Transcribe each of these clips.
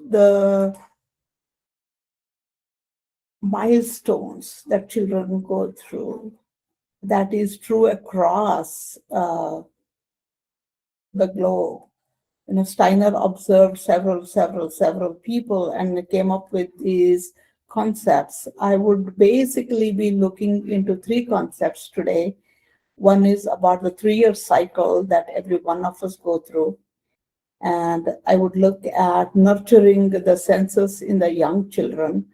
the milestones that children go through. That is true across the globe. Steiner observed several people and came up with these concepts. I would basically be looking into three concepts today. One is about the 3-year cycle that every one of us go through. And I would look at nurturing the senses in the young children,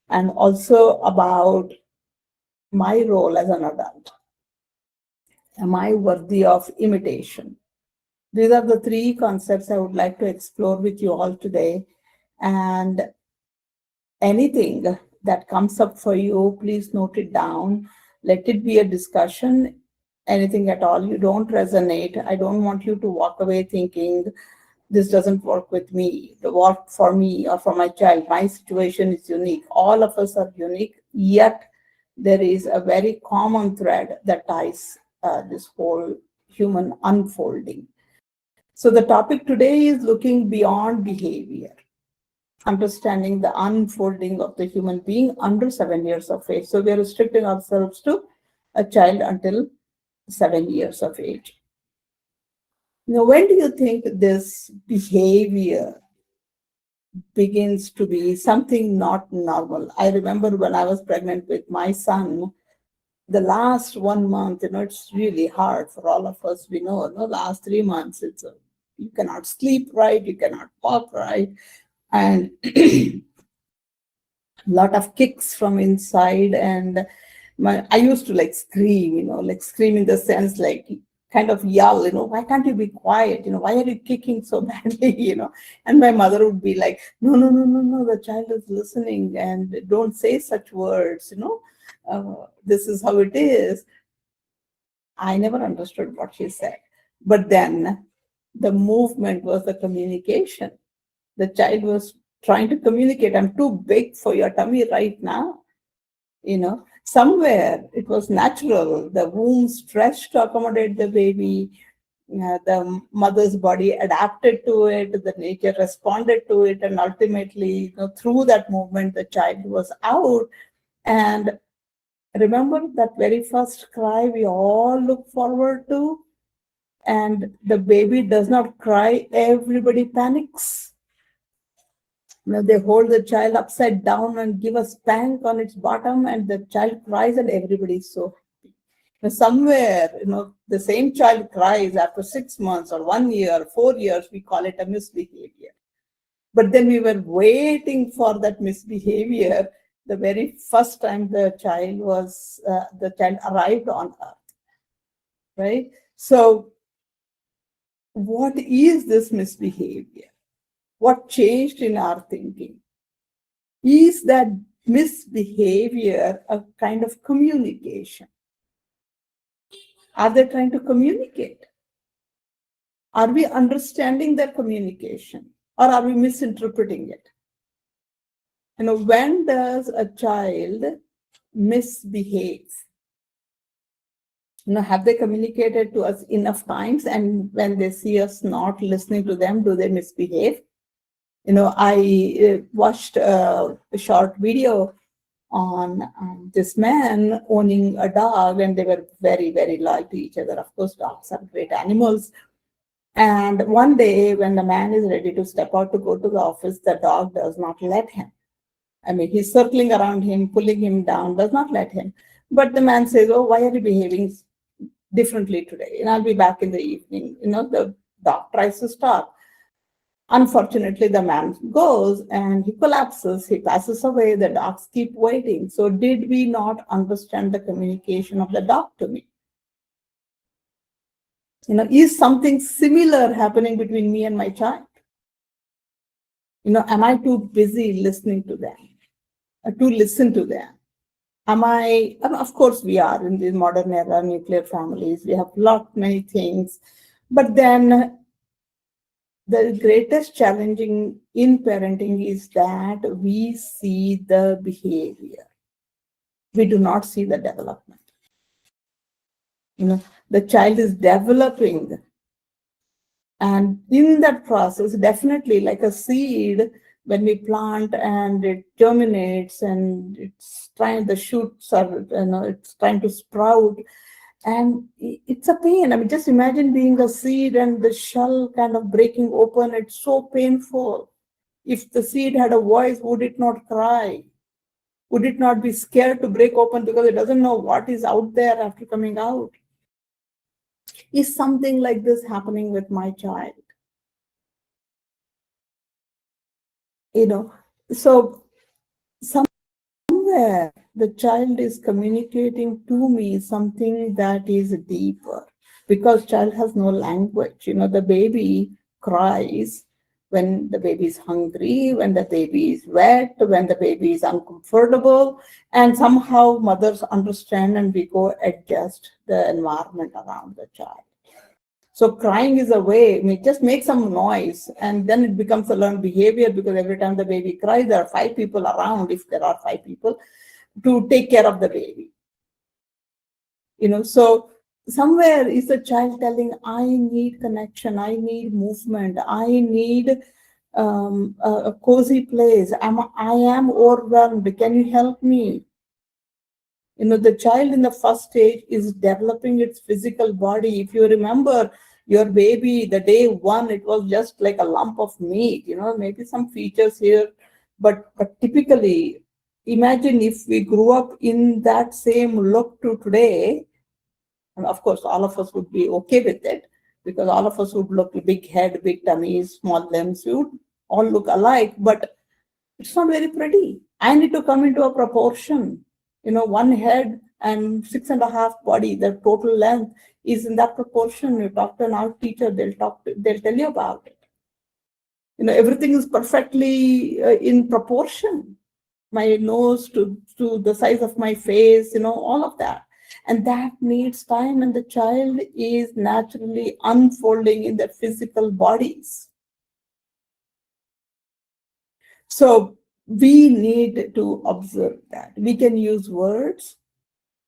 and also about my role as an adult. Am I worthy of imitation? These are the three concepts I would like to explore with you all today. And anything that comes up for you, please note it down. Let it be a discussion. Anything at all you don't resonate, I don't want you to walk away thinking this doesn't work with me, the work for me or for my child. My situation is unique. All of us are unique, yet there is a very common thread that ties this whole human unfolding. So the topic today is looking beyond behavior, understanding the unfolding of the human being under 7 years of age. So we are restricting ourselves to a child until 7 years of age. Now, when do you think this behavior begins to be something not normal? I remember when I was pregnant with my son, the last 1 month, it's really hard for all of us. We know, the last 3 months, you cannot sleep right, you cannot walk right, and a lot of kicks from inside. And I used to scream, scream in the sense kind of yell, why can't you be quiet? Why are you kicking so badly? And my mother would be like, no, the child is listening and don't say such words, this is how it is. I never understood what she said. But then the movement was the communication. The child was trying to communicate, I'm too big for your tummy right now. Somewhere it was natural. The womb stretched to accommodate the baby. The mother's body adapted to it. The nature responded to it. And ultimately, through that movement, the child was out. And remember that very first cry we all look forward to? And the baby does not cry, everybody panics. They hold the child upside down and give a spank on its bottom, and the child cries, and everybody is so happy. Somewhere, the same child cries after 6 months or 1 year, 4 years, we call it a misbehavior. But then we were waiting for that misbehavior the very first time the child arrived on earth, right? So what is this misbehavior? What changed in our thinking? Is that misbehavior a kind of communication? Are they trying to communicate? Are we understanding their communication, or are we misinterpreting it? When does a child misbehave? Have they communicated to us enough times, and when they see us not listening to them, do they misbehave? I watched a short video on this man owning a dog, and they were very, very loyal to each other. Of course, dogs are great animals. And one day, when the man is ready to step out to go to the office, the dog does not let him. He's circling around him, pulling him down, does not let him. But the man says, oh, why are you behaving differently today? And I'll be back in the evening. The dog tries to stop. Unfortunately, the man goes and he collapses, he passes away, the dogs keep waiting. So did we not understand the communication of the dog to me? Is something similar happening between me and my child? Am I too busy listening to them, to listen to them? Of course we are in this modern era, nuclear families, we have many things, but then the greatest challenging in parenting is that we see the behavior. We do not see the development. The child is developing And in that process, definitely like a seed, when we plant and it germinates and it's trying, the shoots are, it's trying to sprout, and it's a pain. I mean, just imagine being a seed and the shell kind of breaking open. It's so painful. If the seed had a voice, would it not cry? Would it not be scared to break open because it doesn't know what is out there after coming out? Is something like this happening with my child? You know, so somewhere the child is communicating to me something that is deeper, because child has no language. The baby cries when the baby is hungry, when the baby is wet, when the baby is uncomfortable, and somehow mothers understand and we go adjust the environment around the child. So crying is a way. I mean, just make some noise, and then it becomes a learned behavior, because every time the baby cries, there are 5 people around, if there are 5 people, to take care of the baby. So somewhere is the child telling, I need connection, I need movement, I need a cozy place. I am overwhelmed. Can you help me? The child in the first stage is developing its physical body. If you remember your baby, the day one, it was just like a lump of meat, maybe some features here, but typically, imagine if we grew up in that same look to today, and of course, all of us would be okay with it, because all of us would look big head, big tummies, small limbs. We would all look alike, but it's not very pretty. I need to come into a proportion. One head and 6.5 body, the total length is in that proportion. You talk to an art teacher, they'll tell you about it. Everything is perfectly in proportion. My nose to the size of my face, all of that. And that needs time, and the child is naturally unfolding in their physical bodies. So we need to observe that. We can use words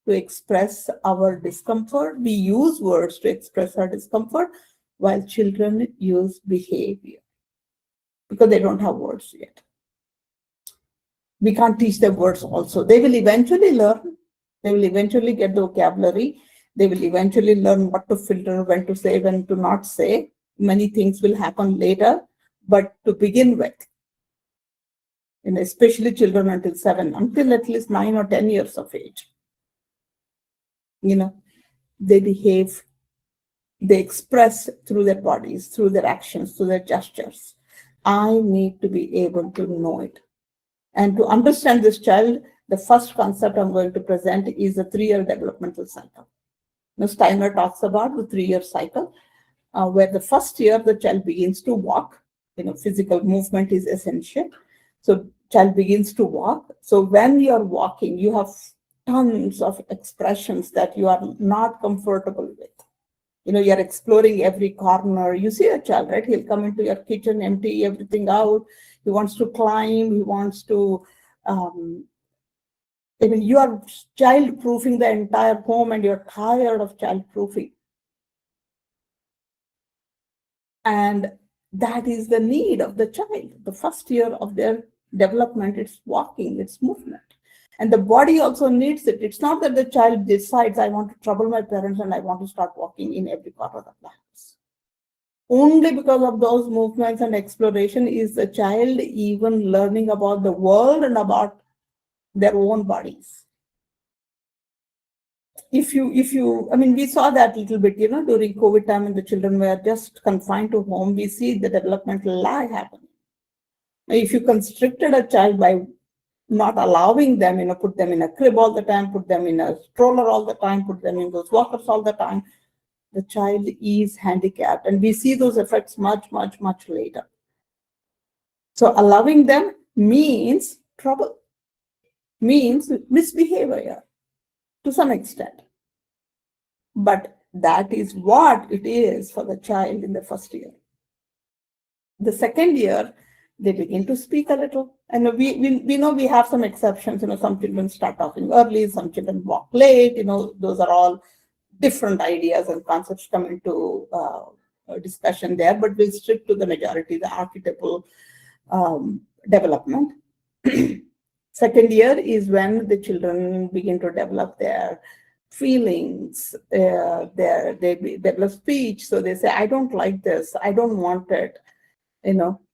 to express our discomfort. We use words to express our discomfort, while children use behavior, because they don't have words yet. We can't teach them words also. They will eventually learn. They will eventually get the vocabulary. They will eventually learn what to filter, when to say, when to not say. Many things will happen later. But to begin with, and especially children until 7, until at least 9 or 10 years of age, they behave, they express through their bodies, through their actions, through their gestures. I need to be able to know it. And to understand this child, the first concept I'm going to present is the 3-year developmental cycle. Steiner talks about the 3-year cycle, where the first year the child begins to walk. Physical movement is essential. So child begins to walk. So when you're walking, you have tons of expressions that you are not comfortable with. You're exploring every corner. You see a child, right? He'll come into your kitchen, empty everything out. He wants to climb. He wants to, you are child-proofing the entire home, and you're tired of child-proofing. And that is the need of the child. The first year of their development, it's walking, it's movement. And the body also needs it. It's not that the child decides, I want to trouble my parents and I want to start walking in every corner of the house. Only because of those movements and exploration is the child even learning about the world and about their own bodies. If you, we saw that little bit, during COVID time, when the children were just confined to home, we see the developmental lag happening. If you constricted a child by not allowing them, put them in a crib all the time, put them in a stroller all the time, put them in those walkers all the time, the child is handicapped. And we see those effects much, much, much later. So allowing them means trouble, means misbehavior to some extent. But that is what it is for the child in the first year. The second year, they begin to speak a little. And we know we have some exceptions. Some children start talking early, some children walk late. Those are all different ideas and concepts come into discussion there, but we'll stick to the majority, the archetypal development. Second year is when the children begin to develop their feelings, they develop speech. So they say, I don't like this, I don't want it,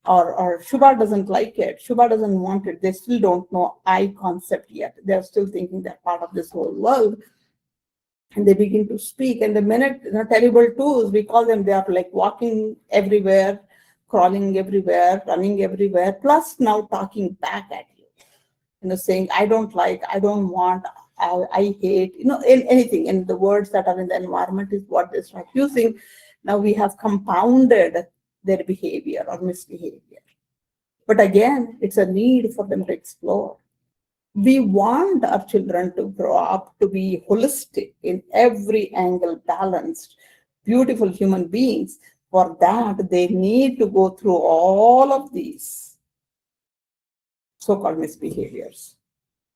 or Shubha doesn't like it, Shubha doesn't want it. They still don't know I concept yet. They're still thinking they're part of this whole world. And they begin to speak. And the minute, terrible twos, we call them, they are like walking everywhere, crawling everywhere, running everywhere, plus now talking back at you, saying, I don't like, I don't want, I hate, anything. And the words that are in the environment is what they start using. Now we have compounded their behavior or misbehavior. But again, it's a need for them to explore. We want our children to grow up to be holistic, in every angle balanced, beautiful human beings. For that, they need to go through all of these so-called misbehaviors.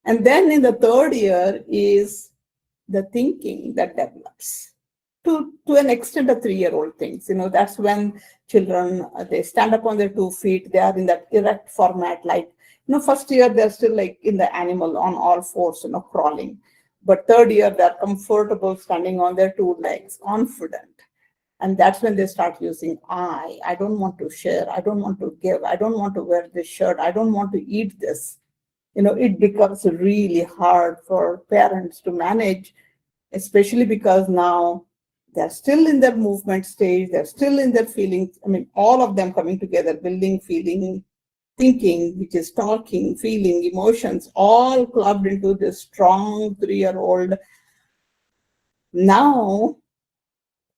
And then in the third year is the thinking that develops. To an extent, a 3-year-old thinks. That's when children, they stand up on their 2 feet. They are in that erect format, like, first year, they're still like in the animal on all fours, crawling. But third year, they're comfortable standing on their 2 legs, confident. And that's when they start using I don't want to share, I don't want to give, I don't want to wear this shirt, I don't want to eat this. It becomes really hard for parents to manage, especially because now they're still in their movement stage, they're still in their feelings. All of them coming together, building, feeling, thinking, which is talking, feeling, emotions, all clubbed into this strong 3-year-old. Now,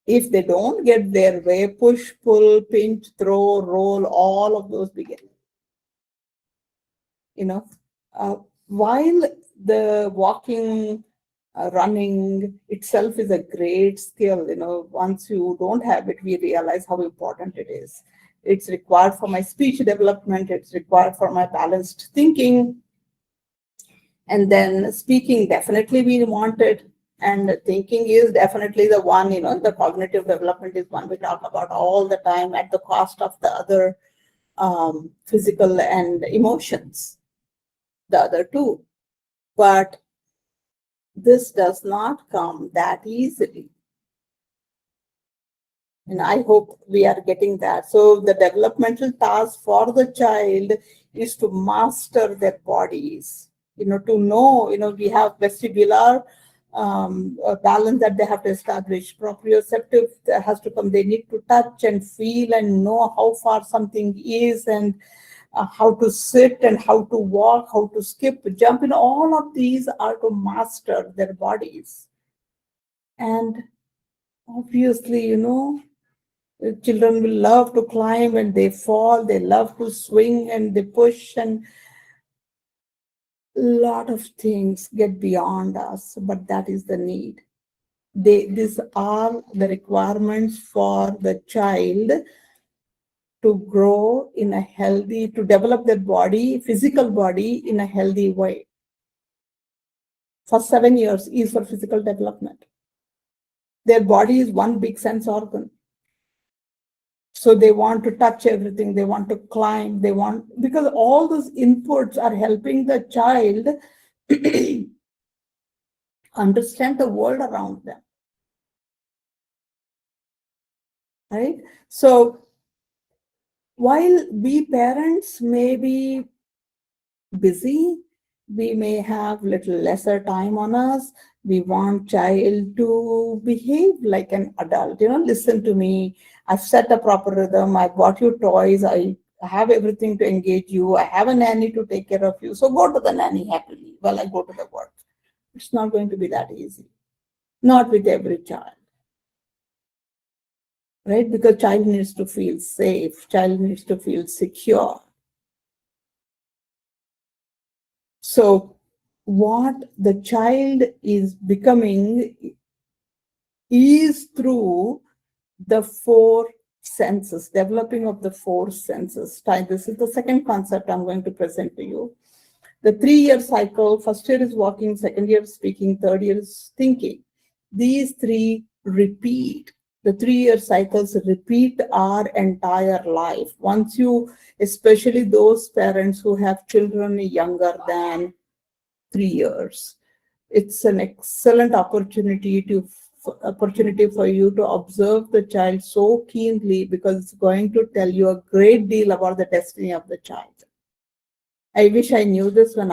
if they don't get their way, push, pull, pinch, throw, roll, all of those begin. While the walking, running itself is a great skill, once you don't have it, we realize how important it is. It's required for my speech development, it's required for my balanced thinking. And then speaking, definitely we want it. And thinking is definitely the one, the cognitive development is one we talk about all the time at the cost of the other physical and emotions, the other two. But this does not come that easily. And I hope we are getting that. So the developmental task for the child is to master their bodies, to know, we have vestibular balance that they have to establish. Proprioceptive has to come. They need to touch and feel and know how far something is, and how to sit and how to walk, how to skip, jump. All of these are to master their bodies. And obviously, children will love to climb and they fall, they love to swing and they push, and a lot of things get beyond us, but that is the need. These are the requirements for the child to grow in a healthy, to develop their body, physical body in a healthy way. For 7 years is for physical development. Their body is one big sense organ. So they want to touch everything, they want to climb, because all those inputs are helping the child understand the world around them. Right? So while we parents may be busy, we may have little lesser time on us, we want child to behave like an adult, listen to me, I've set a proper rhythm, I bought you toys, I have everything to engage you, I have a nanny to take care of you, so go to the nanny happily while I go to the work. It's not going to be that easy. Not with every child. Right? Because child needs to feel safe, child needs to feel secure. So what the child is becoming is through the 4 senses, developing of the 4 senses. This is the second concept I'm going to present to you. The 3-year cycle, first year is walking, second year is speaking, third year is thinking. These 3 repeat The 3-year cycles repeat our entire life. Once you, especially those parents who have children younger than 3 years, it's an excellent opportunity for you to observe the child so keenly, because it's going to tell you a great deal about the destiny of the child. I wish I knew this when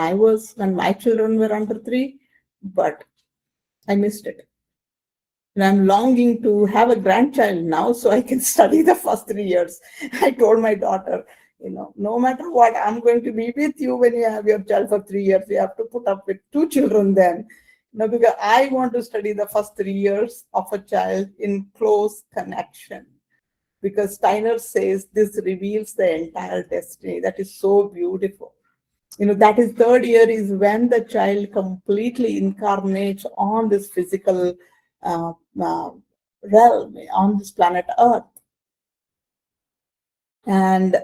my children were under 3, but I missed it. And I'm longing to have a grandchild now so I can study the first 3 years. I told my daughter, no matter what, I'm going to be with you when you have your child for 3 years. You have to put up with 2 children then. Because I want to study the first 3 years of a child in close connection. Because Steiner says this reveals the entire destiny. That is so beautiful. That is 3rd year is when the child completely incarnates on this physical realm, on this planet Earth. And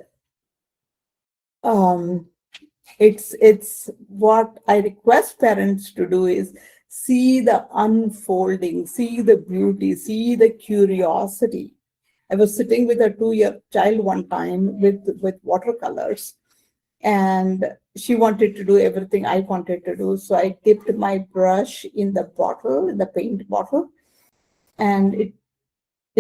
it's what I request parents to do is see the unfolding, see the beauty, see the curiosity. I was sitting with a 2-year child one time with watercolors, and she wanted to do everything I wanted to do. So I dipped my brush in the paint bottle, and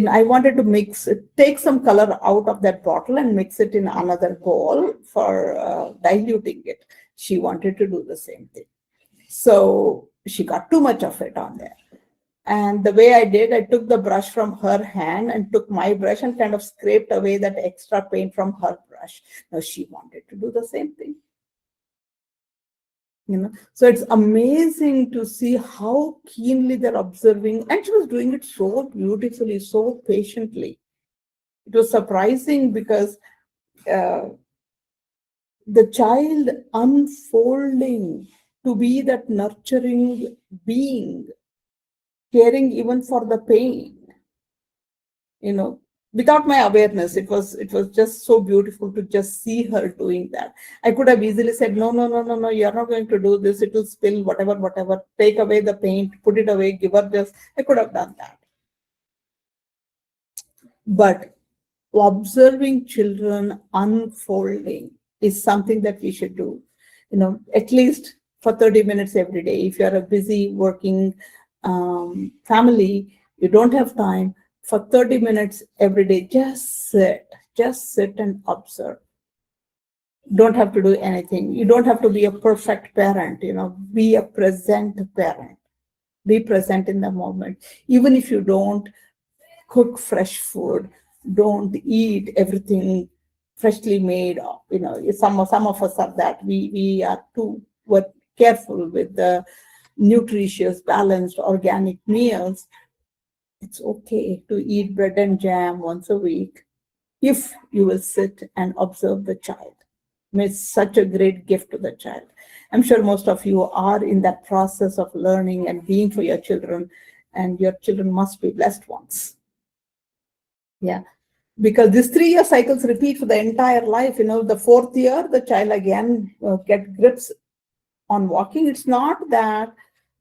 I wanted to take some color out of that bottle and mix it in another bowl for diluting it. She wanted to do the same thing. So she got too much of it on there. And the way I did, I took the brush from her hand and took my brush and kind of scraped away that extra paint from her brush. Now she wanted to do the same thing. So it's amazing to see how keenly they're observing, and she was doing it so beautifully, so patiently. It was surprising because the child unfolding to be that nurturing being, caring even for the pain, without my awareness. It was just so beautiful to just see her doing that. I could have easily said, no, you're not going to do this, it will spill, whatever, take away the paint, put it away, give her this. I could have done that. But observing children unfolding is something that we should do, at least for 30 minutes every day. If you're a busy working family, you don't have time, for 30 minutes every day, just sit and observe. Don't have to do anything. You don't have to be a perfect parent, be a present parent. Be present in the moment. Even if you don't cook fresh food, don't eat everything freshly made. Some of us are that. We are too careful with the nutritious, balanced, organic meals. It's okay to eat bread and jam once a week if you will sit and observe the child. It's such a great gift to the child. I'm sure most of you are in that process of learning and being for your children, and your children must be blessed ones. Yeah, because these 3-year cycles repeat for the entire life. The 4th year, the child again get grips on walking. It's not that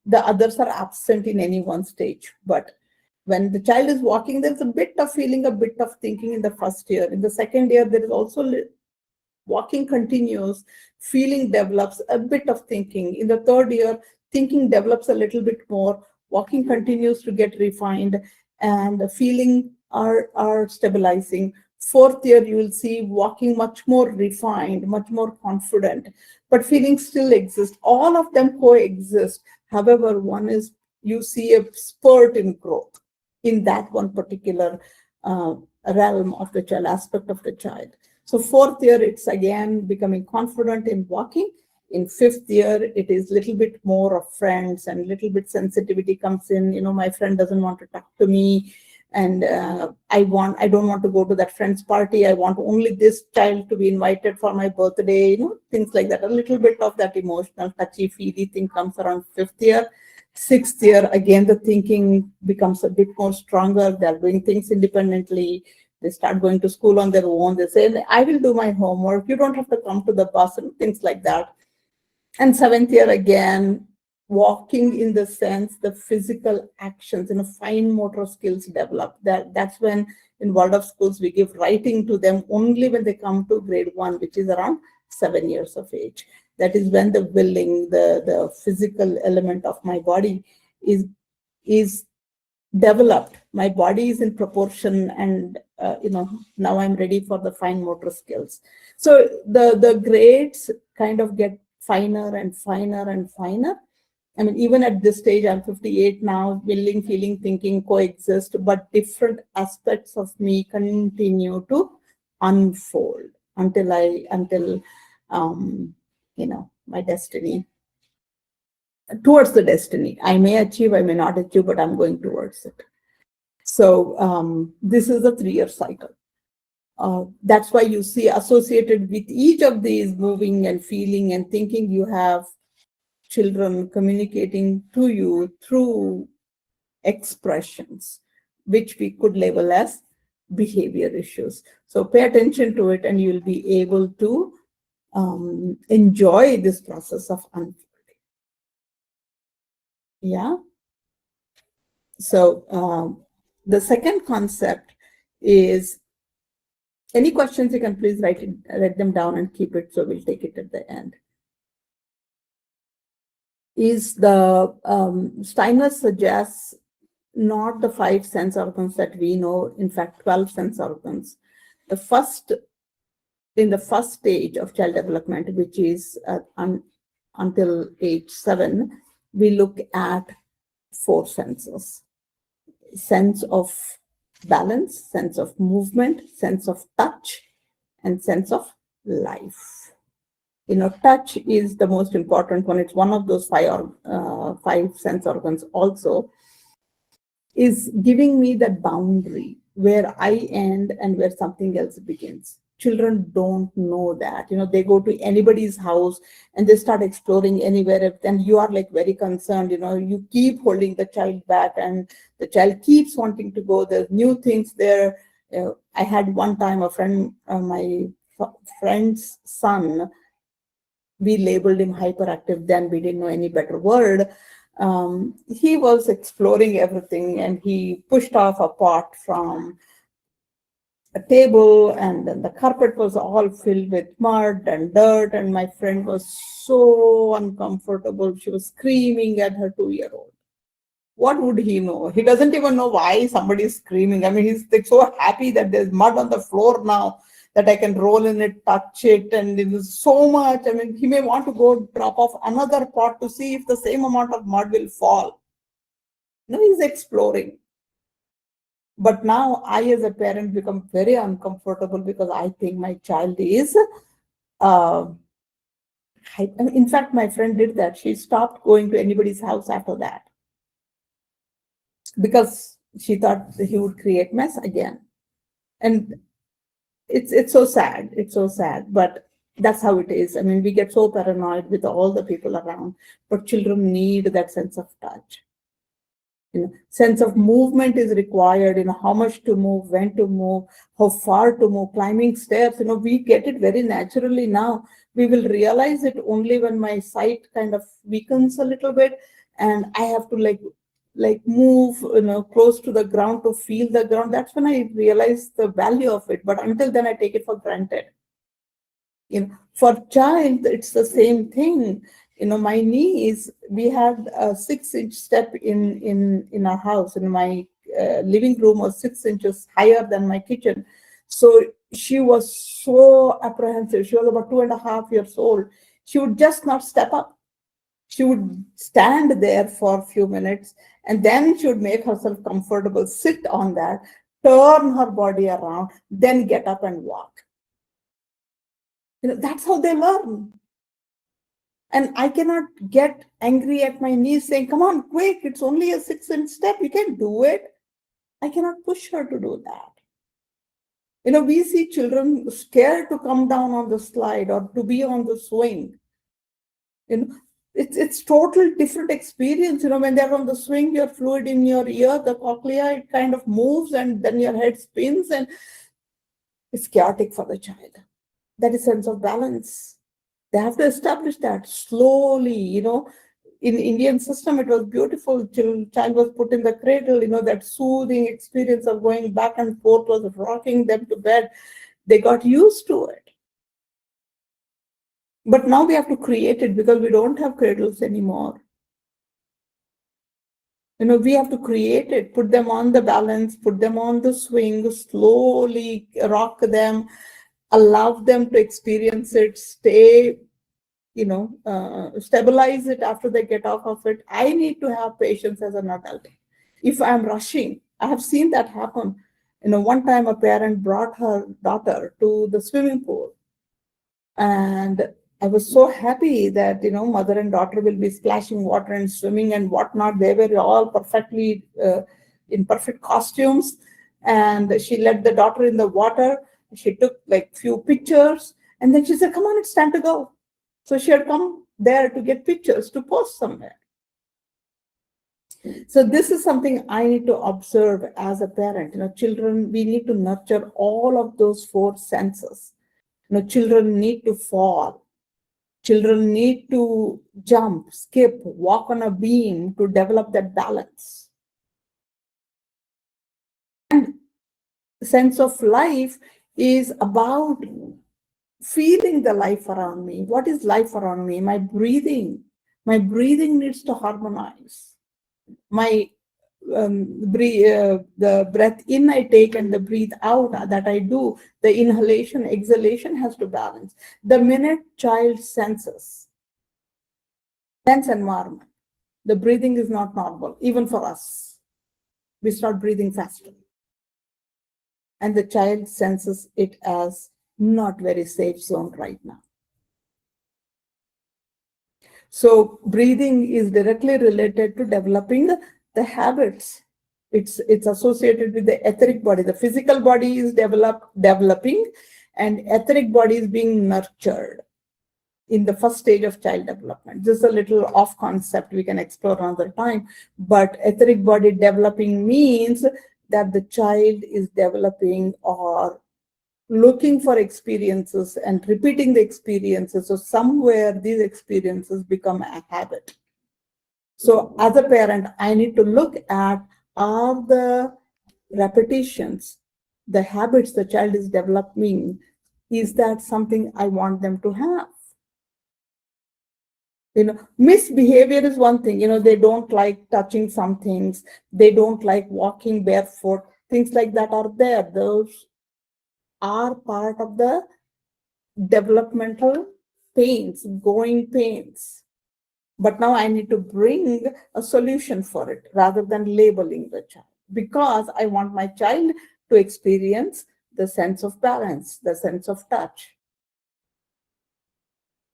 the others are absent in any one stage, but when the child is walking, there's a bit of feeling, a bit of thinking in the 1st year. In the 2nd year, there is also walking continues, feeling develops, a bit of thinking. In the 3rd year, thinking develops a little bit more, walking continues to get refined, and the feeling are stabilizing. 4th year, you will see walking much more refined, much more confident, but feelings still exist. All of them coexist. However, one is you see a spurt in growth in that one particular realm of the child, aspect of the child. So 4th year, it's again becoming confident in walking. In 5th year, it is a little bit more of friends, and little bit sensitivity comes in. My friend doesn't want to talk to me, and I don't want to go to that friend's party. I want only this child to be invited for my birthday, things like that. A little bit of that emotional touchy-feely thing comes around 5th year. 6th year, again, the thinking becomes a bit more stronger. They're doing things independently. They start going to school on their own. They say, I will do my homework. You don't have to come to the bus, and things like that. And 7th year, again, walking in the sense, the physical actions, fine motor skills develop. That's when in Waldorf schools we give writing to them only when they come to grade 1, which is around 7 years of age. That is when the willing, the physical element of my body is developed. My body is in proportion, and now I'm ready for the fine motor skills. So the grades kind of get finer and finer and finer. I mean, even at this stage, I'm 58 now, willing, feeling, thinking coexist, but different aspects of me continue to unfold until my destiny, towards the destiny. I may achieve, I may not achieve, but I'm going towards it. So this is a 3-year cycle. That's why you see associated with each of these moving and feeling and thinking, you have children communicating to you through expressions, which we could label as behavior issues. So pay attention to it, and you'll be able to enjoy this process of unfolding. Yeah. So the second concept is, any questions, you can please write them down and keep it, so we'll take it at the end. Is the Steiner suggests not the 5 sense organs that we know, in fact 12 sense organs. In the first stage of child development, which is until age 7, we look at 4 senses: sense of balance, sense of movement, sense of touch, and sense of life. Touch is the most important one. It's one of those 5 sense organs also, is giving me that boundary where I end and where something else begins. Children don't know that. They go to anybody's house and they start exploring anywhere, and you are like very concerned. You keep holding the child back, and the child keeps wanting to go. There's new things there. I had one time a friend, my friend's son, we labeled him hyperactive then, we didn't know any better word. He was exploring everything, and he pushed off a pot from a table, and then the carpet was all filled with mud and dirt, and my friend was so uncomfortable. She was screaming at her 2-year-old. What would he know? He doesn't even know why somebody is screaming. I mean, he's like so happy that there's mud on the floor now, that I can roll in it, touch it, and it is so much. I mean, he may want to go drop off another pot to see if the same amount of mud will fall. He's exploring. But now I, as a parent, become very uncomfortable because I think my child is, in fact, my friend did that. She stopped going to anybody's house after that because she thought he would create mess again. And it's so sad. It's so sad, but that's how it is. I mean, we get so paranoid with all the people around, but children need that sense of touch. Sense of movement is required, how much to move, when to move, how far to move, climbing stairs, we get it very naturally now. We will realize it only when my sight kind of weakens a little bit, and I have to like move, close to the ground to feel the ground. That's when I realize the value of it. But until then, I take it for granted. For child, it's the same thing. My niece, we had a 6-inch step in our house. In my living room was 6 inches higher than my kitchen. So she was so apprehensive. She was about 2.5 years old. She would just not step up. She would stand there for a few minutes, and then she would make herself comfortable, sit on that, turn her body around, then get up and walk. That's how they learn. And I cannot get angry at my niece saying, come on, quick, it's only a 6-inch step, you can do it. I cannot push her to do that. We see children scared to come down on the slide or to be on the swing. It's total different experience. When they're on the swing, your fluid in your ear, the cochlea, it kind of moves, and then your head spins, and it's chaotic for the child. That is sense of balance. They have to establish that slowly, in Indian system, it was beautiful. Child was put in the cradle, that soothing experience of going back and forth was rocking them to bed. They got used to it. But now we have to create it because we don't have cradles anymore. We have to create it, put them on the balance, put them on the swing, slowly rock them, allow them to experience it, stay, stabilize it after they get off of it. I need to have patience as an adult. If I'm rushing, I have seen that happen. One time a parent brought her daughter to the swimming pool, and I was so happy that, mother and daughter will be splashing water and swimming and whatnot. They were all perfectly in perfect costumes. And she led the daughter in the water. She took like few pictures. And then she said, come on, it's time to go. So she had come there to get pictures to post somewhere. So this is something I need to observe as a parent. Children, we need to nurture all of those four senses. Children need to fall. Children need to jump, skip, walk on a beam to develop that balance. And sense of life is about feeling the life around me. What is life around me? My breathing. My breathing needs to harmonize. My the breath in I take and the breathe out that I do, the inhalation, exhalation has to balance. The minute child sense environment, the breathing is not normal, even for us. We start breathing faster. And the child senses it as not very safe zone right now. So breathing is directly related to developing the habits. It's associated with the etheric body. The physical body is developing, and etheric body is being nurtured in the first stage of child development. This is a little off concept we can explore another time, but etheric body developing means that the child is developing or looking for experiences and repeating the experiences. So somewhere these experiences become a habit. So as a parent, I need to look at, are the repetitions, the habits the child is developing, is that something I want them to have? Misbehavior is one thing. They don't like touching some things. They don't like walking barefoot. Things like that are there. Those are part of the developmental pains, growing pains. But now I need to bring a solution for it rather than labeling the child, because I want my child to experience the sense of balance, the sense of touch,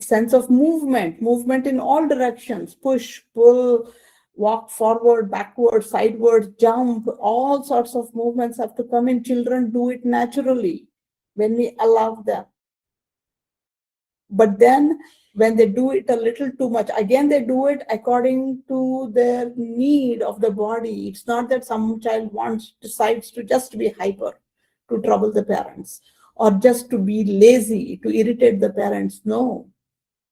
sense of movement in all directions, push, pull, walk forward, backward, sideways, jump, all sorts of movements have to come in. Children do it naturally when we allow them. But then when they do it a little too much, again, they do it according to their need of the body. It's not that some child decides to just be hyper, to trouble the parents, or just to be lazy, to irritate the parents. No.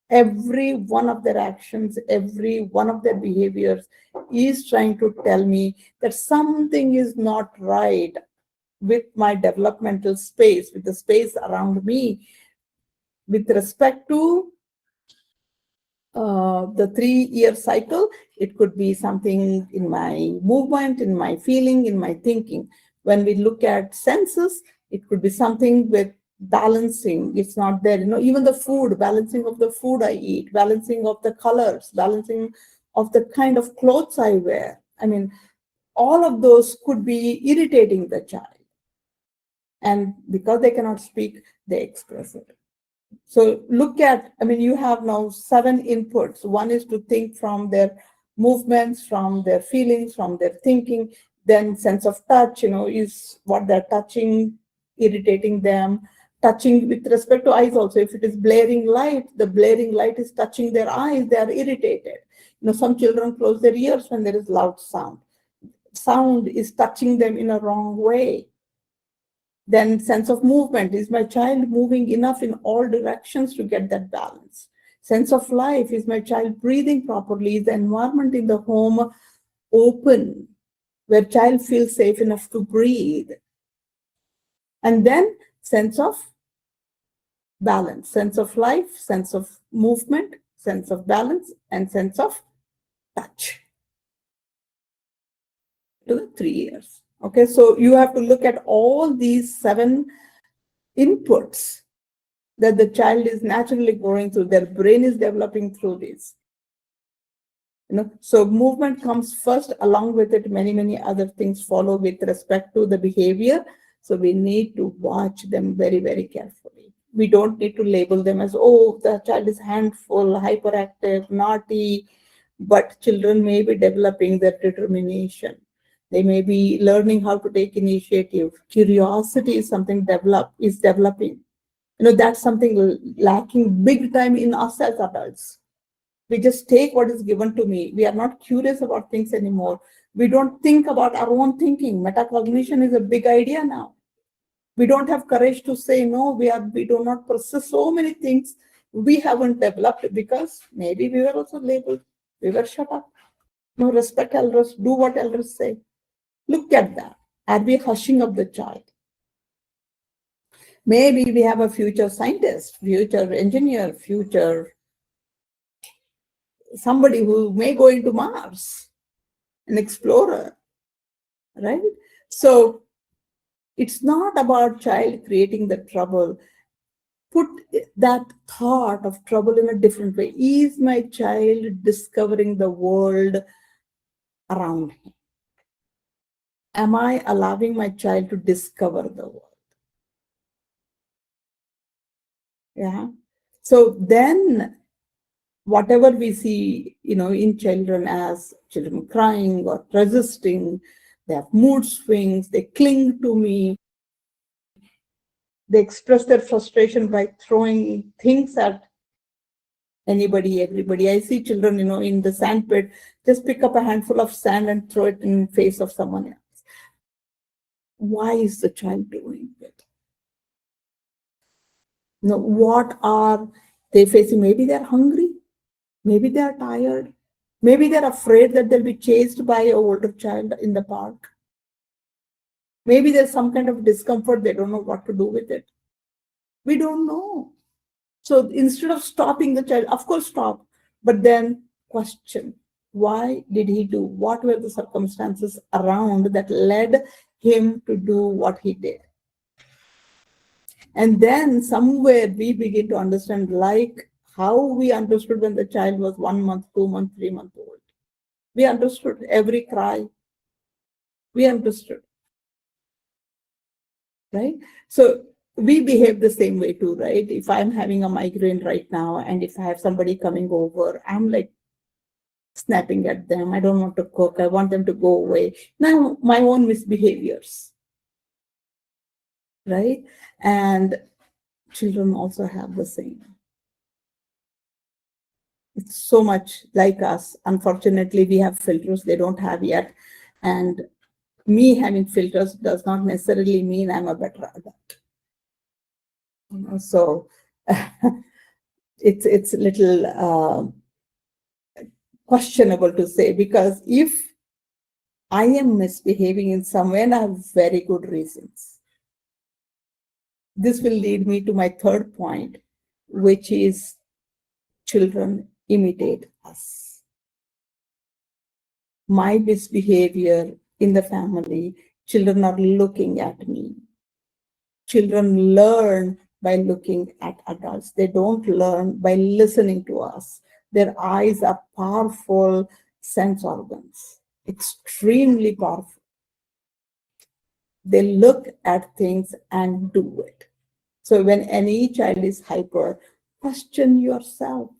Every one of their actions, every one of their behaviors is trying to tell me that something is not right with my developmental space, with the space around me, with respect to the 3-year cycle. It could be something in my movement, in my feeling, in my thinking. When we look at senses, it could be something with balancing. It's not there. Even the food, balancing of the food I eat, balancing of the colors, balancing of the kind of clothes I wear. I mean, all of those could be irritating the child. And because they cannot speak, they express it. So look at, you have now 7 inputs. One is to think from their movements, from their feelings, from their thinking. Then sense of touch, is what they're touching, irritating them. Touching with respect to eyes also. If it is blaring light, the blaring light is touching their eyes, they are irritated. Some children close their ears when there is loud sound. Sound is touching them in a wrong way. Then sense of movement. Is my child moving enough in all directions to get that balance? Sense of life. Is my child breathing properly? Is the environment in the home open, where child feels safe enough to breathe? And then sense of balance, sense of life, sense of movement, sense of balance, and sense of touch. To the 3 years. Okay, so you have to look at all these 7 inputs that the child is naturally going through. Their brain is developing through this. So movement comes first. Along with it, many other things follow with respect to the behavior. So we need to watch them very, very carefully. We don't need to label them as, oh, the child is handful, hyperactive, naughty, but children may be developing their determination. They may be learning how to take initiative. Curiosity is something is developing. That's something lacking big time in us as adults. We just take what is given to me. We are not curious about things anymore. We don't think about our own thinking. Metacognition is a big idea now. We don't have courage to say no. We do not process so many things we haven't developed because maybe we were also labeled. We were shut up. No, respect elders. Do what elders say. Look at that. Are we hushing up the child? Maybe we have a future scientist, future engineer, future somebody who may go into Mars, an explorer, right? So it's not about child creating the trouble. Put that thought of trouble in a different way. Is my child discovering the world around him? Am I allowing my child to discover the world? Yeah. So then whatever we see, in children as children crying or resisting, they have mood swings, they cling to me, they express their frustration by throwing things at anybody, everybody. I see children, in the sand pit, just pick up a handful of sand and throw it in the face of someone else. Why is the child doing it? What are they facing? Maybe they're hungry. Maybe they're tired. Maybe they're afraid that they'll be chased by an older child in the park. Maybe there's some kind of discomfort. They don't know what to do with it. We don't know. So instead of stopping the child, of course, stop, but then question. Why did he do? What were the circumstances around that led him to do what he did? And then somewhere we begin to understand, like how we understood when the child was 1 month, 2 months, 3 months old. We understood every cry. We understood. Right? So we behave the same way too, right? If I'm having a migraine right now, and if I have somebody coming over, I'm like snapping at them. I don't want to cook. I want them to go away. Now, my own misbehaviors, right? And children also have the same. It's so much like us. Unfortunately, we have filters they don't have yet. And me having filters does not necessarily mean I'm a better adult. So it's a little questionable to say, because if I am misbehaving in some way and I have very good reasons, this will lead me to my third point, which is children imitate us. My misbehavior in the family, children are looking at me. Children learn by looking at adults. They don't learn by listening to us. Their eyes are powerful sense organs, extremely powerful. They look at things and do it. So when any child is hyper, question yourself.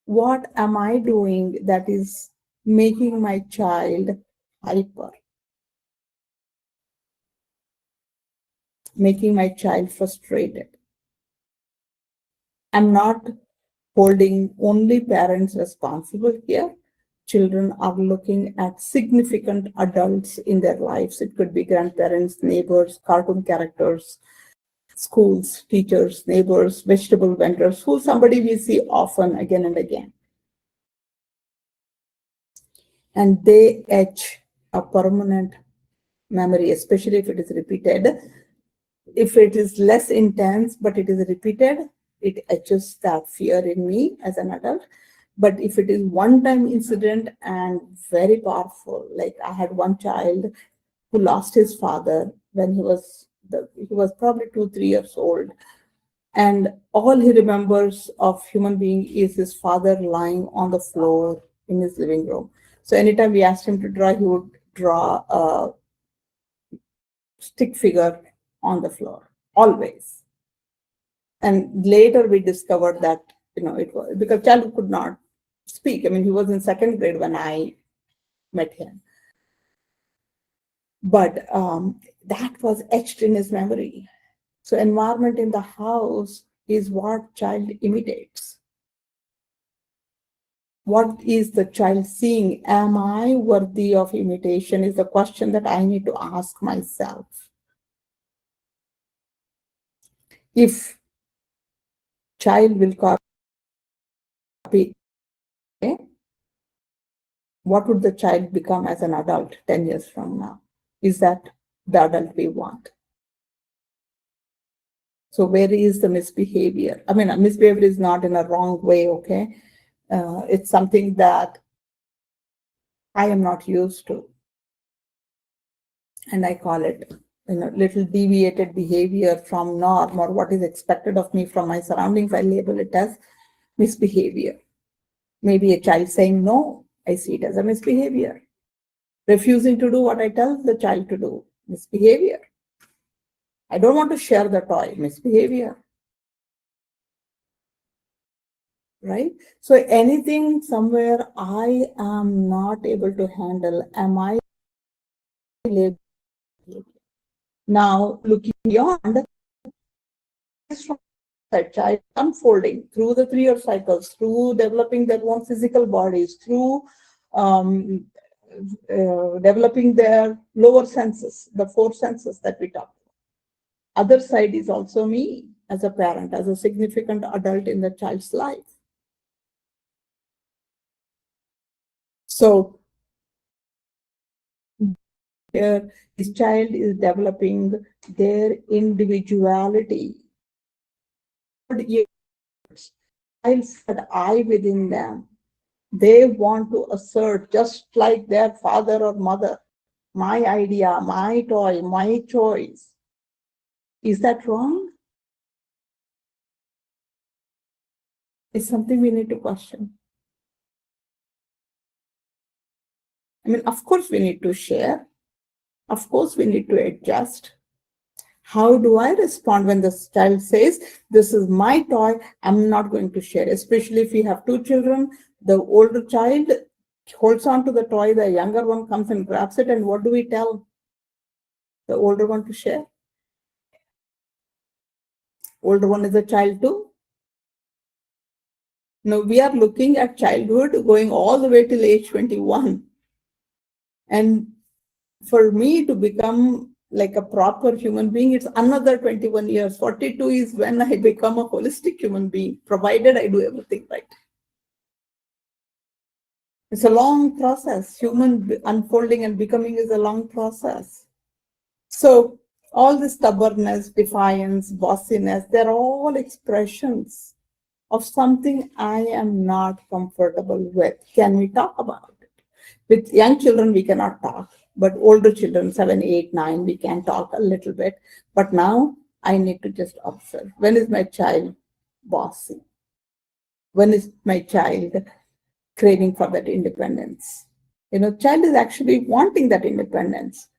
What am I doing that is making my child hyper? Making my child frustrated? I'm not holding only parents responsible here. Children are looking at significant adults in their lives. It could be grandparents, neighbors, cartoon characters, schools, teachers, neighbors, vegetable vendors, who somebody we see often again and again. And they etch a permanent memory, especially if it is repeated. If it is less intense, but it is repeated, it etches that fear in me as an adult. But if it is one-time incident and very powerful, like I had one child who lost his father when he was probably 2, 3 years old, and all he remembers of human being is his father lying on the floor in his living room. So anytime we asked him to draw, he would draw a stick figure on the floor, always. And later we discovered that, it was because child could not speak. I mean, he was in second grade when I met him. But that was etched in his memory. So environment in the house is what child imitates. What is the child seeing? Am I worthy of imitation is the question that I need to ask myself. If child will copy, what would the child become as an adult 10 years from now? Is that the adult we want? So where is the misbehavior? I mean, misbehavior is not in a wrong way, okay? It's something that I am not used to. And I call it, little deviated behavior from norm or what is expected of me from my surroundings. I label it as misbehavior. Maybe a child saying no, I see it as a misbehavior. Refusing to do what I tell the child to do, misbehavior. I don't want to share the toy, misbehavior. Right? So anything somewhere I am not able to handle, am I labeled? Now, looking beyond, that child unfolding through the 3-year cycles, through developing their own physical bodies, through developing their lower senses, the 4 senses that we talked about. Other side is also me as a parent, as a significant adult in the child's life. So here, this child is developing their individuality. Child said I within them. They want to assert, just like their father or mother, my idea, my toy, my choice. Is that wrong? It's something we need to question. I mean, of course, we need to share. Of course, we need to adjust. How do I respond when the child says, this is my toy, I'm not going to share? Especially if we have 2 children, the older child holds on to the toy, the younger one comes and grabs it, and what do we tell the older one to share? Older one is a child too. Now we are looking at childhood going all the way till age 21. And for me to become like a proper human being, it's another 21 years. 42 is when I become a holistic human being, provided I do everything right. It's a long process. Human unfolding and becoming is a long process. So all this stubbornness, defiance, bossiness, they're all expressions of something I am not comfortable with. Can we talk about it? With young children, we cannot talk, but older children, 7, 8, 9, we can talk a little bit. But now I need to just observe. When is my child bossy? When is my child craving for that independence? Child is actually wanting that independence,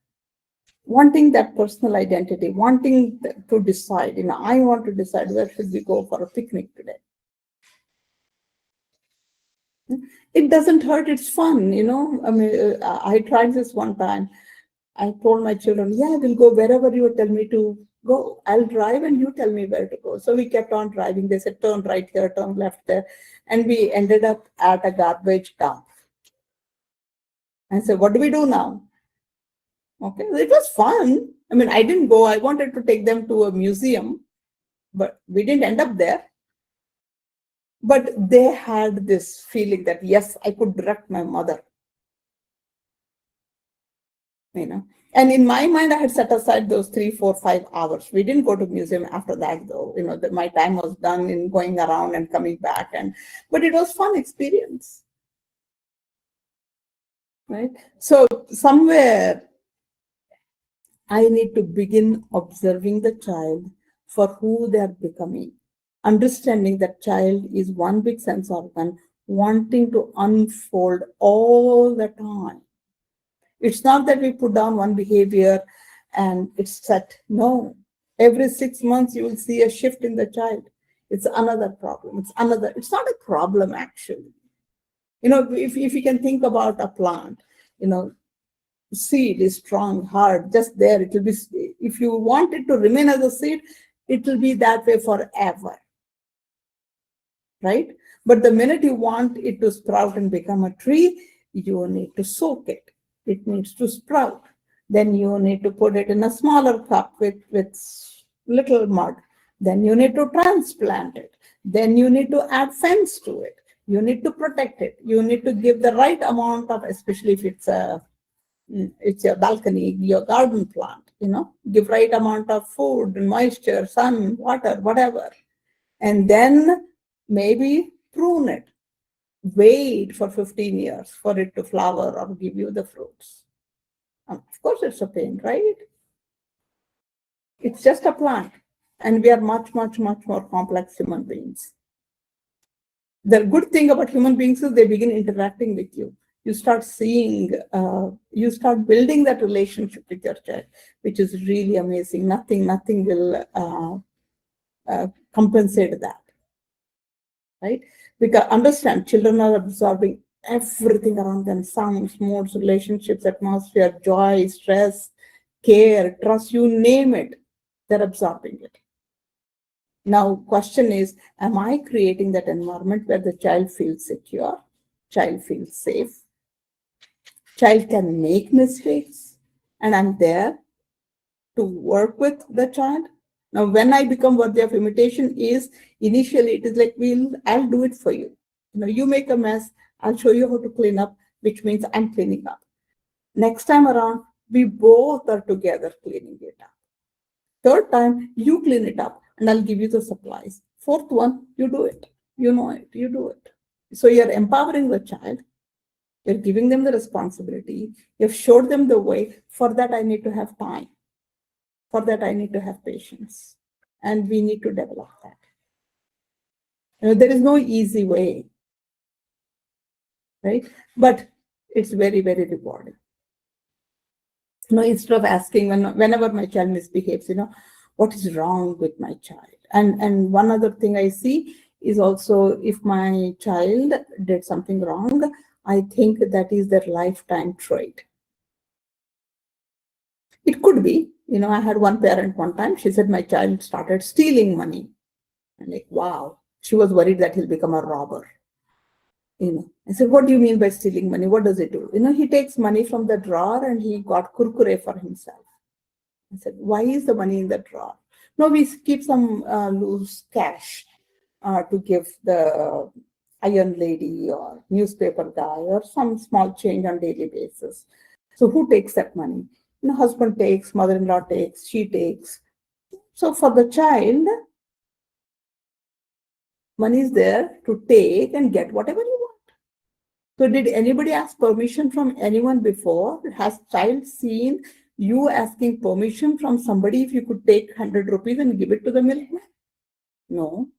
wanting that personal identity, wanting to decide. I want to decide where should we go for a picnic today. It doesn't hurt, it's fun. I mean, I tried this one time. I told my children, yeah, we'll go wherever you tell me to go. I'll drive and you tell me where to go. So we kept on driving. They said, turn right here, turn left there. And we ended up at a garbage dump. I said, what do we do now? Okay, it was fun. I mean, I didn't go. I wanted to take them to a museum. but we didn't end up there. But they had this feeling that, yes, I could direct my mother, you know. And in my mind, I had set aside those 3, 4, 5 hours. We didn't go to museum after that, though. You know, my time was done in going around and coming back. But it was fun experience, right? So somewhere I need to begin observing the child for who they are becoming, understanding that child is one big sense organ wanting to unfold all the time. It's not that we put down one behavior and it's set. No. Every 6 months, you will see a shift in the child. It's another problem. It's not a problem, actually. You know, if you can think about a plant, you know, seed is strong, hard, just there. It will be, if you want it to remain as a seed, it will be that way forever, right? But the minute you want it to sprout and become a tree, you need to soak it. It needs to sprout. Then you need to put it in a smaller cup with little mud. Then you need to transplant it. Then you need to add fence to it. You need to protect it. You need to give the right amount of, especially if it's your balcony, your garden plant, you know, give right amount of food and moisture, sun, water, whatever. And then maybe prune it. Wait for 15 years for it to flower or give you the fruits. Of course, it's a pain, right? It's just a plant. And we are much, much, much more complex human beings. The good thing about human beings is they begin interacting with you. You start seeing, you start building that relationship with your child, which is really amazing. Nothing will compensate that, right? Because understand, children are absorbing everything around them: sounds, moods, relationships, atmosphere, joy, stress, care, trust, you name it, they're absorbing it. Now, question is, am I creating that environment where the child feels secure, child feels safe, child can make mistakes, and I'm there to work with the child? Now, when I become worthy of imitation is, initially it is like, I'll do it for you. You know, you make a mess, I'll show you how to clean up, which means I'm cleaning up. Next time around, we both are together cleaning it up. Third time, you clean it up and I'll give you the supplies. Fourth one, you do it. You know it, you do it. So you're empowering the child. You're giving them the responsibility. You've showed them the way. For that, I need to have time. For that, I need to have patience. And we need to develop that. You know, there is no easy way, right? But it's very, very rewarding. You know, instead of asking whenever my child misbehaves, you know, what is wrong with my child? And one other thing I see is also, if my child did something wrong, I think that is their lifetime trait. It could be, you know, I had one parent one time, she said my child started stealing money. I'm like, wow. She was worried that he'll become a robber. You know, I said, what do you mean by stealing money? What does it do? You know, he takes money from the drawer and he got kurkure for himself. I said, why is the money in the drawer? No, we keep some loose cash to give the iron lady or newspaper guy or some small change on daily basis. So who takes that money? You know, husband takes, mother-in-law takes, she takes. So for the child, money is there to take and get whatever you want. So did anybody ask permission from anyone before? Has child seen you asking permission from somebody if you could take 100 rupees and give it to the milkman? No.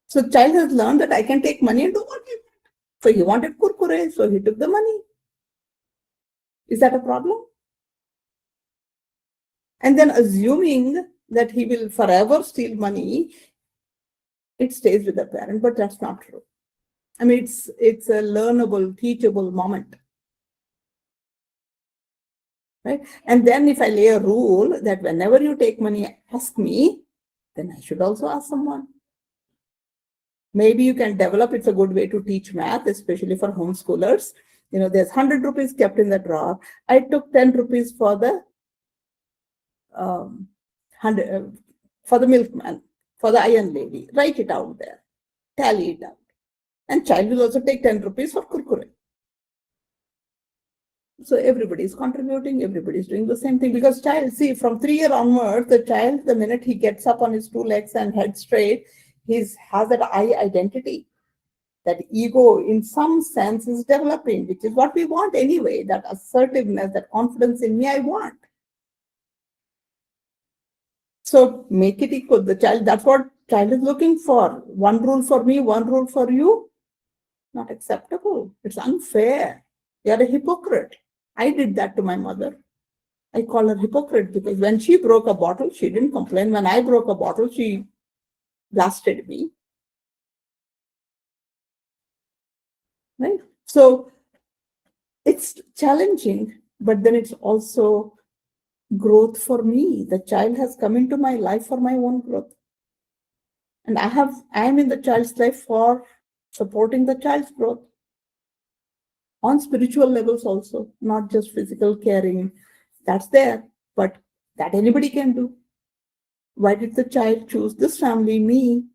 So child has learned that I can take money and do what he wants. So he wanted kurkure, so he took the money. Is that a problem? And then assuming that he will forever steal money, it stays with the parent, but that's not true. I mean, it's a learnable, teachable moment. Right? And then if I lay a rule that whenever you take money, ask me, then I should also ask someone. Maybe you can develop, it's a good way to teach math, especially for homeschoolers. You know, there's 100 rupees kept in the drawer. I took 10 rupees for the 100 for the milkman. for the iron lady. Write it out there. Tally it out. And child will also take 10 rupees for kurkure. So everybody is contributing, everybody is doing the same thing. Because child, see, from 3 years onwards, the child, the minute he gets up on his 2 legs and head straight, he has that I identity. That ego, in some sense, is developing, which is what we want anyway. That assertiveness, that confidence in me, I want. So make it equal. The child, that's what child is looking for. One rule for me, one rule for you. Not acceptable. It's unfair. You're a hypocrite. I did that to my mother. I call her hypocrite because when she broke a bottle, she didn't complain. When I broke a bottle, she blasted me. Right? So it's challenging, but then it's also growth for me. The child has come into my life for my own growth. And I am in the child's life for supporting the child's growth on spiritual levels also, not just physical caring. That's there, but that anybody can do. Why did the child choose this family, me?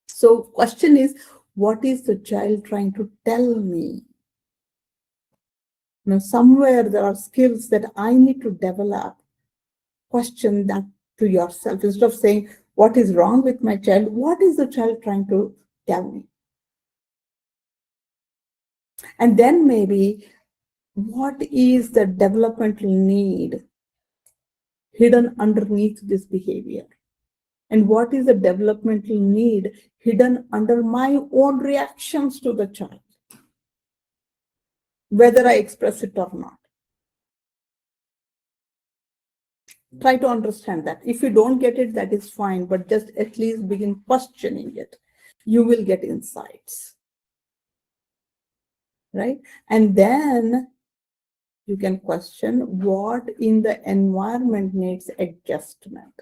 So question is, what is the child trying to tell me? Somewhere there are skills that I need to develop. Question that to yourself. Instead of saying, what is wrong with my child? What is the child trying to tell me? And then maybe, what is the developmental need hidden underneath this behavior? And what is the developmental need hidden under my own reactions to the child, whether I express it or not? Try to understand that. If you don't get it, that is fine, but just at least begin questioning it. You will get insights, right? And then you can question what in the environment needs adjustment.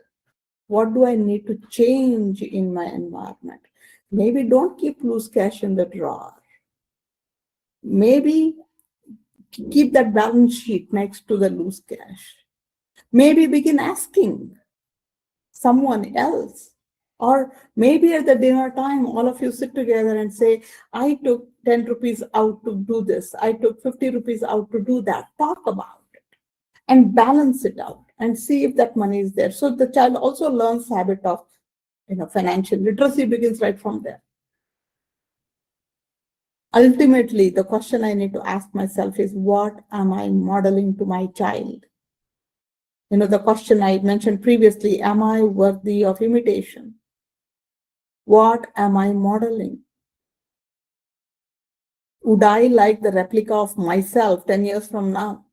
What do I need to change in my environment? Maybe don't keep loose cash in the drawer. Maybe keep that balance sheet next to the loose cash. Maybe begin asking someone else. Or maybe at the dinner time, all of you sit together and say, I took 10 rupees out to do this. I took 50 rupees out to do that. Talk about it and balance it out and see if that money is there. So the child also learns habit of financial literacy begins right from there. Ultimately, the question I need to ask myself is, what am I modeling to my child? The question I mentioned previously, am I worthy of imitation? What am I modeling? Would I like the replica of myself 10 years from now?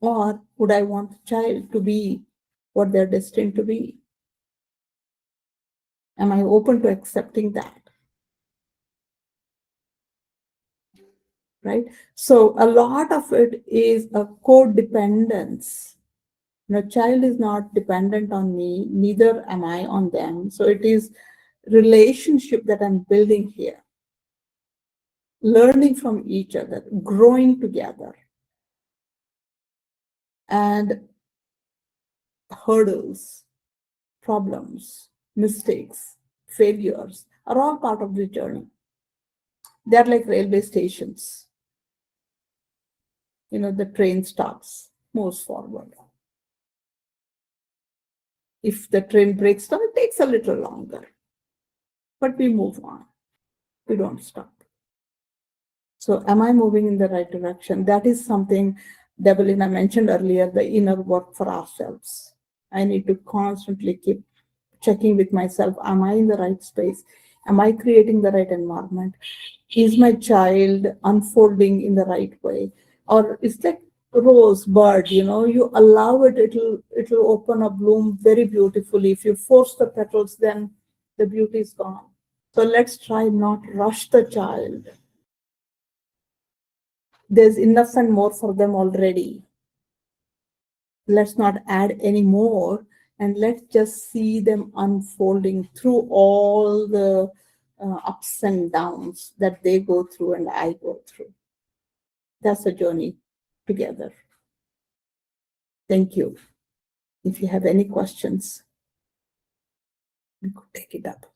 Or would I want the child to be what they're destined to be? Am I open to accepting that? Right? So a lot of it is a codependence. Child is not dependent on me, neither am I on them. So it is relationship that I'm building here. Learning from each other, growing together. And hurdles, problems, mistakes, failures are all part of the journey. They're like railway stations. The train stops, moves forward. If the train breaks down, it takes a little longer. But we move on. We don't stop. So am I moving in the right direction? That is something Develina mentioned earlier, the inner work for ourselves. I need to constantly keep checking with myself, am I in the right space? Am I creating the right environment? Is my child unfolding in the right way? Or it's like rose bud, you allow it, it'll open a bloom very beautifully. If you force the petals, then the beauty is gone. So let's try not rush the child. There's enough and more for them already. Let's not add any more, and let's just see them unfolding through all the ups and downs that they go through and I go through. That's a journey together. Thank you. If you have any questions, we could take it up.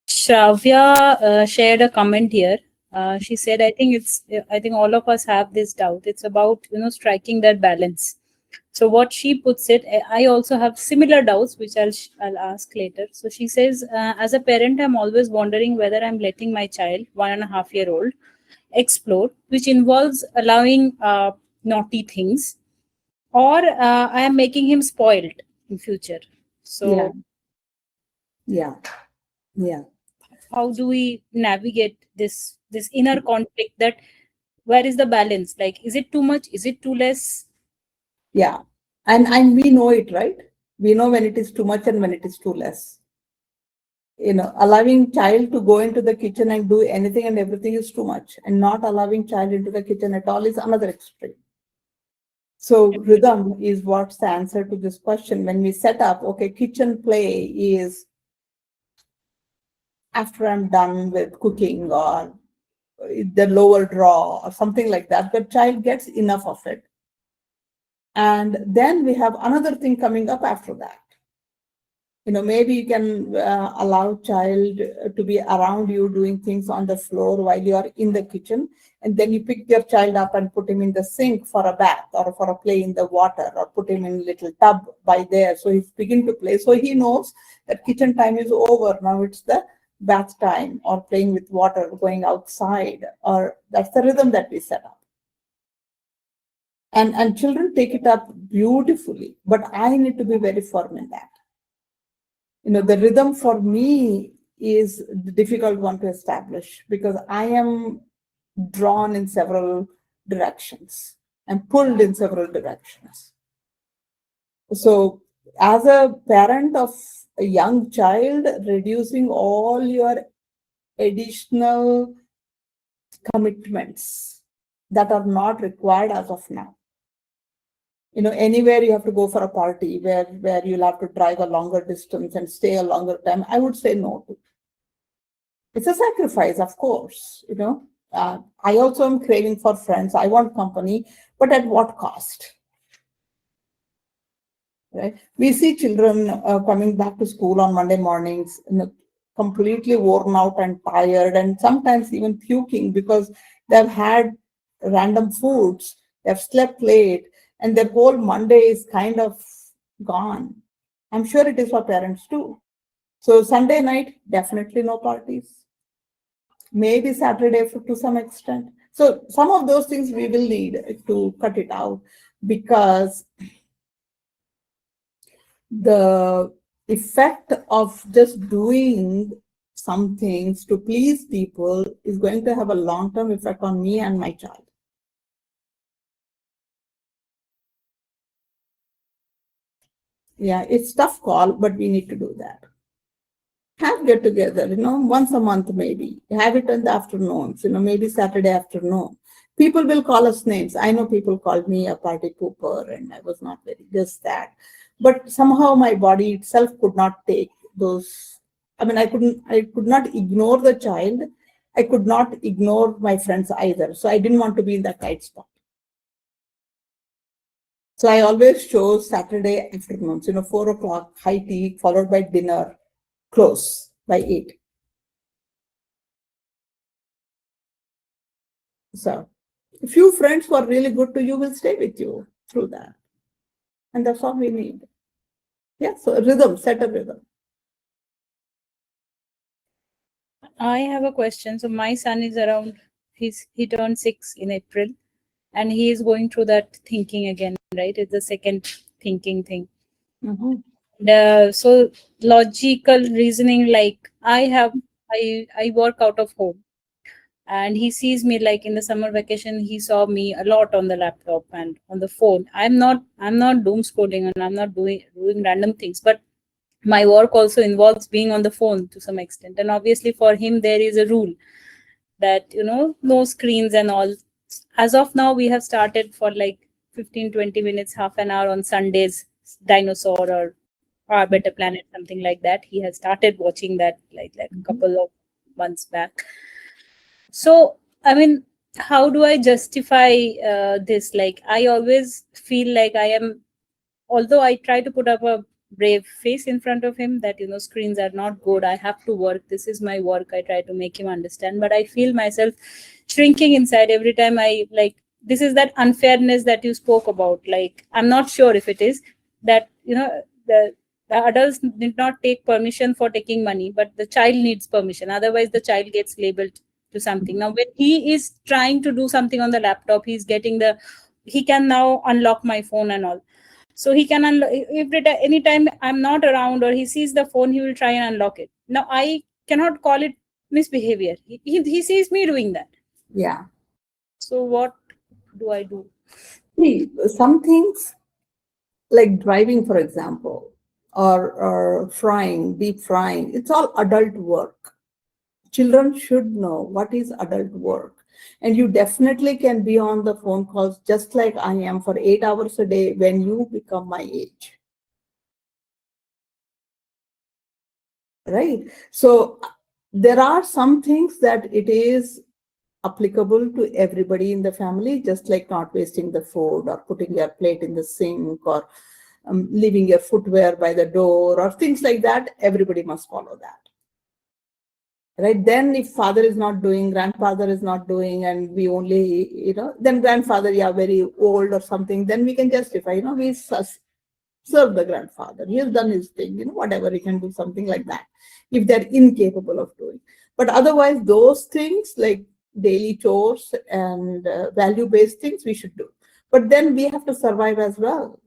Shravya shared a comment here. She said, I think all of us have this doubt. It's about, striking that balance. So what she puts it, I also have similar doubts, which I'll ask later. So she says, as a parent, I'm always wondering whether I'm letting my child, 1.5 year old, explore, which involves allowing naughty things, or I am making him spoiled in future. Yeah, So yeah, yeah, how do we navigate this inner conflict, that where is the balance, like is it too much, is it too less? yeah. And we know it, right? We know when it is too much and when it is too less. Allowing child to go into the kitchen and do anything and everything is too much, and not allowing child into the kitchen at all is another extreme. So rhythm is what's the answer to this question. When we set up, okay, kitchen play is after I'm done with cooking, or the lower draw or something like that, the child gets enough of it. And then we have another thing coming up after that. Maybe you can allow child to be around you doing things on the floor while you are in the kitchen, and then you pick your child up and put him in the sink for a bath or for a play in the water, or put him in a little tub by there, so he's begin to play, so he knows that kitchen time is over, now it's the bath time, or playing with water, going outside, or that's the rhythm that we set up. And children take it up beautifully, but I need to be very firm in that. The rhythm for me is the difficult one to establish, because I am drawn in several directions and pulled in several directions. So as a parent of a young child, reducing all your additional commitments that are not required as of now. Anywhere you have to go for a party where you'll have to drive a longer distance and stay a longer time, I would say no to. It's a sacrifice, of course. I also am craving for friends. I want company, but at what cost? Right? We see children coming back to school on Monday mornings, completely worn out and tired, and sometimes even puking because they've had random foods, they've slept late, and their whole Monday is kind of gone. I'm sure it is for parents too. So Sunday night, definitely no parties. Maybe Saturday to some extent. So some of those things we will need to cut it out, because the effect of just doing some things to please people is going to have a long-term effect on me and my child. Yeah, it's tough call, but we need to do that. Have get together, once a month maybe. Have it in the afternoons, maybe Saturday afternoon. People will call us names. I know people called me a party pooper and I was not very this, that. But somehow my body itself could not take those. I mean, I could not ignore the child. I could not ignore my friends either. So I didn't want to be in that tight spot. So I always chose Saturday afternoons, 4 o'clock, high tea, followed by dinner, close by 8. So a few friends who are really good to you will stay with you through that. And that's all we need. Yeah, so rhythm, set a rhythm. I have a question. So my son is around, he turned 6 in April, and he is going through that thinking again, right? It's the second thinking thing. Mm-hmm. So logical reasoning, like I work out of home, and he sees me, like in the summer vacation he saw me a lot on the laptop and on the phone. I'm not doom scrolling, and I'm not doing random things, but my work also involves being on the phone to some extent. And obviously for him there is a rule that no screens and all. As of now we have started for like 15-20 minutes, half an hour on Sundays, dinosaur or our better planet, something like that. He has started watching that like a couple of months back. So I mean, how do I justify this? Like, I always feel like I am, although I try to put up a brave face in front of him that, screens are not good. I have to work. This is my work. I try to make him understand, but I feel myself shrinking inside every time I like. This is that unfairness that you spoke about. Like, I'm not sure if it is that, the adults did not take permission for taking money, but the child needs permission. Otherwise, the child gets labeled to something. Now, when he is trying to do something on the laptop, he can now unlock my phone and all. So he can unlock anytime I'm not around or he sees the phone, he will try and unlock it. Now I cannot call it misbehavior. He sees me doing that. Yeah. So what do I do? See, some things like driving, for example, or frying, deep frying, it's all adult work. Children should know what is adult work. And you definitely can be on the phone calls just like I am for 8 hours a day when you become my age. Right? So there are some things that it is applicable to everybody in the family, just like not wasting the food or putting your plate in the sink or leaving your footwear by the door or things like that. Everybody must follow that. Right? Then if father is not doing, grandfather is not doing, and we only, then grandfather, yeah, very old or something, then we can justify, we serve the grandfather. He has done his thing, whatever, he can do something like that if they're incapable of doing. But otherwise, those things like daily chores and value-based things we should do. But then we have to survive as well.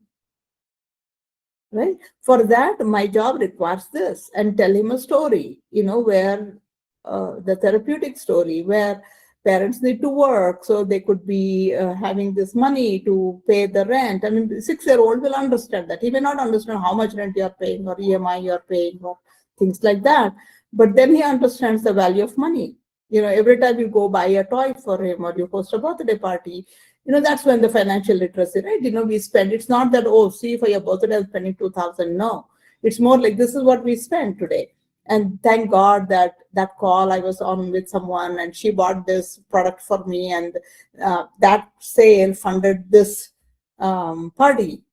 Right? For that, my job requires this, and tell him a story, where the therapeutic story, where parents need to work, so they could be having this money to pay the rent. I mean, 6-year-old will understand that. He may not understand how much rent you are paying or EMI you are paying or things like that. But then he understands the value of money. Every time you go buy a toy for him or you host a birthday party, that's when the financial literacy, right? We spend. It's not that, oh, see, for your birthday, I'm spending 2,000. No, it's more like this is what we spend today. And thank God that call I was on with someone and she bought this product for me, and that sale funded this party.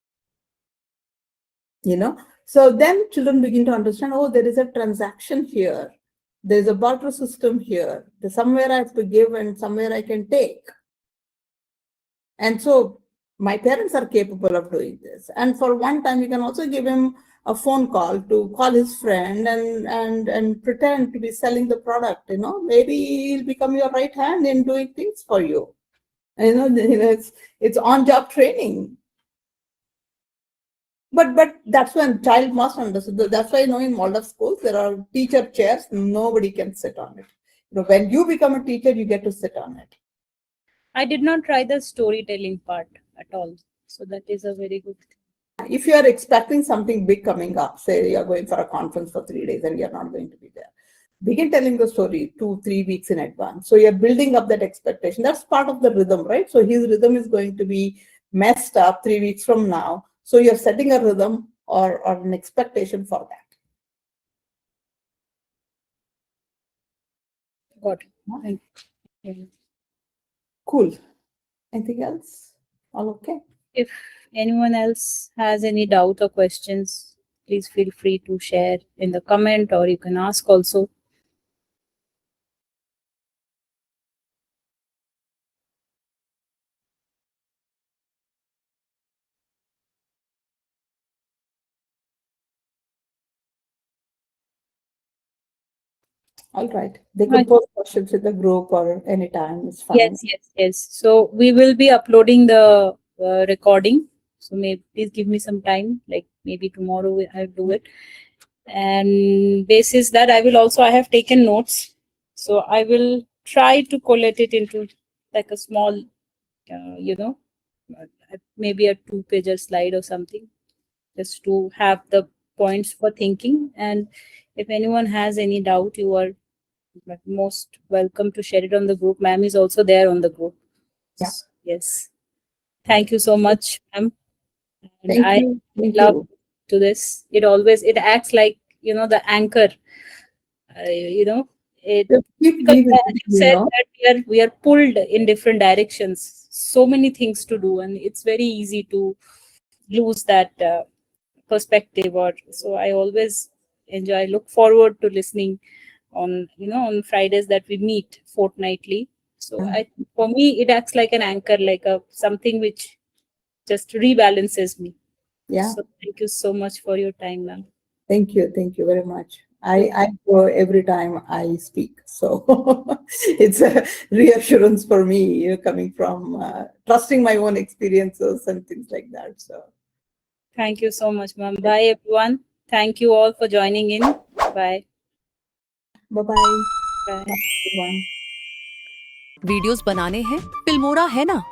So then children begin to understand, oh, there is a transaction here. There's a barter system here. There's somewhere I have to give and somewhere I can take. And so my parents are capable of doing this. And for one time, you can also give him a phone call to call his friend and pretend to be selling the product. Maybe he'll become your right hand in doing things for you. It's on-job training. But that's when child must understand. That's why in Waldorf schools there are teacher chairs. Nobody can sit on it. When you become a teacher, you get to sit on it. I did not try the storytelling part at all. So that is a very good thing. If you are expecting something big coming up, say you're going for a conference for 3 days and you're not going to be there, begin telling the story 2-3 weeks in advance. So you're building up that expectation. That's part of the rhythm, right? So his rhythm is going to be messed up 3 weeks from now. So you're setting a rhythm or an expectation for that. Got it. Thank you. Cool. Anything else? All okay? If anyone else has any doubt or questions, please feel free to share in the comment, or you can ask also. All right. They could post questions in the group or anytime. It's fine. Yes. So we will be uploading the recording. So please give me some time, like maybe tomorrow I'll do it. And basis that I have taken notes. So I will try to collate it into like a small, maybe a 2-pager slide or something, just to have the points for thinking. And if anyone has any doubt, you are most welcome to share it on the group. Ma'am is also there on the group. Yeah. Yes. Thank you so much, ma'am. And Thank I you. Thank love you. to this. It acts like, the anchor, it Keep because as revisiting, you said that we are pulled in different directions, so many things to do, and it's very easy to lose that perspective. Or so I always look forward to listening on on Fridays that we meet fortnightly. So for me it acts like an anchor, like a something which just rebalances me. Yeah. So thank you so much for your time, ma'am. Thank you. Thank you very much. You I grow every time I speak. So it's a reassurance for me, coming from trusting my own experiences and things like that. So Thank you so much, ma'am. Bye, everyone. Thank you all for joining in. Bye. bye-bye. Bye. Bye, everyone. Videos बनाने हैं, Filmora है ना।